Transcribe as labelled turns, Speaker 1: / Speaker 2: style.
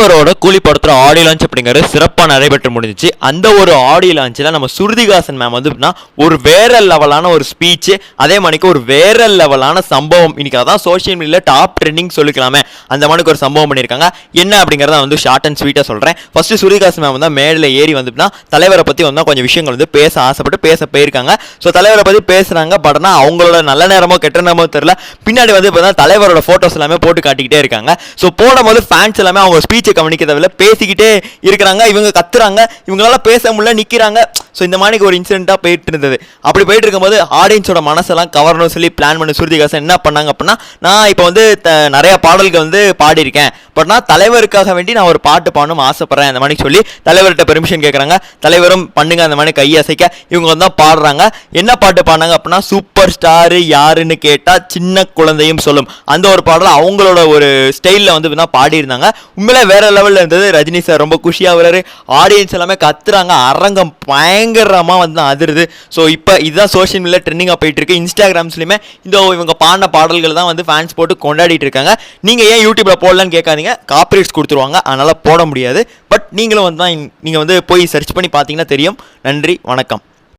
Speaker 1: தலைவரோட கூலி படத்தோட ஆடியோ லான்ச் அப்படிங்கிறது சிறப்பாக நடைபெற்று முடிஞ்சிச்சு. அந்த ஒரு ஆடியோ லான்ச்சில் நம்ம ஸ்ருதிஹாசன் மேம் வந்து ஒரு வேற லெவலான ஒரு ஸ்பீச், அதே மணிக்கு ஒரு வேற லெவலான சம்பவம். இன்னைக்கு அதான் சோஷியல் மீடியாவில் டாப் ட்ரெண்டிங் சொல்லிக்கலாமே, அந்த மணிக்கு ஒரு சம்பவம் பண்ணியிருக்காங்க. என்ன அப்படிங்கிறத வந்து ஷார்ட் அண்ட் ஸ்வீட்டாக சொல்கிறேன். ஃபர்ஸ்ட் ஸ்ருதிஹாசன் மேம் வந்து மேடையில் ஏறி வந்துட்டுனா தலைவரை பற்றி வந்து கொஞ்சம் விஷயங்கள் வந்து பேச ஆசைப்பட்டு பேச போயிருக்காங்க. ஸோ தலைவரை பற்றி பேசுகிறாங்க. பட் ஆனால் அவங்களோட நல்ல நேரமோ கெட்ட நேரமோ தெரியல, பின்னாடி வந்து பார்த்தீங்கன்னா தலைவரோட ஃபோட்டோஸ் எல்லாமே போட்டு காட்டிக்கிட்டே இருக்காங்க. ஸோ போடும்போது ஃபேன்ஸ் எல்லாமே அவங்க ஸ்பீச்சை கவனிக்கிறதில்ல, பேசிக்கிட்டே இருக்கிறாங்க. இவங்க கத்துறாங்க, இவங்களால பேச முடியல, நிற்கிறாங்க. ஸோ இந்த மாதிரி ஒரு இன்சிடென்ட்டாக போயிட்டு இருந்தது. அப்படி போயிட்டு இருக்கும்போது ஆடியன்ஸோட மனசெல்லாம் கவரணும் சொல்லி பிளான் பண்ணி ஸ்ருதிஹாசன் என்ன பண்ணாங்க அப்படின்னா, நான் இப்போ வந்து நிறைய பாடல்கள் வந்து பாடியிருக்கேன், பட் நான் தலைவருக்காக வேண்டி நான் ஒரு பாட்டு பாடணும் ஆசைப்பட்றேன் அந்த மாதிரி சொல்லி தலைவர்கிட்ட பெர்மிஷன் கேட்குறாங்க. தலைவரும் பண்ணுங்க அந்த மாதிரி கையை அசைக்க இவங்க வந்து பாடுறாங்க. என்ன பாட்டு பாடினாங்க அப்படின்னா, சூப்பர் ஸ்டாரு யாருன்னு கேட்டால் சின்ன குழந்தையும் சொல்லும், அந்த ஒரு பாடல் அவங்களோட ஒரு ஸ்டைலில் வந்து பாடியிருந்தாங்க. உண்மையிலே வேற லெவலில் இருந்தது. ரஜினி சார் ரொம்ப குஷியாக வர்றாரு, ஆடியன்ஸ் எல்லாமே கத்துறாங்க, அரங்கம் பயங்கரமாக வந்து அதிருது. ஸோ இப்போ இதுதான் சோஷியல் மீடியா ட்ரெண்டிங்காக போயிட்டு இருக்கு. இன்ஸ்டாகிராம்ஸ்லையுமே இந்த இவங்க பாடின பாடல்கள் தான் வந்து ஃபேன்ஸ் போட்டு கொண்டாடிட்டு இருக்காங்க. நீங்கள் ஏன் யூடியூப்ல போடலான்னு கேட்காதீங்க, காப்பிரைட்ஸ் கொடுத்துருவாங்க, அதனால் போட முடியாது. பட் நீங்களும் வந்து நீங்கள் வந்து போய் சர்ச் பண்ணி பார்த்தீங்கன்னா தெரியும். நன்றி, வணக்கம்.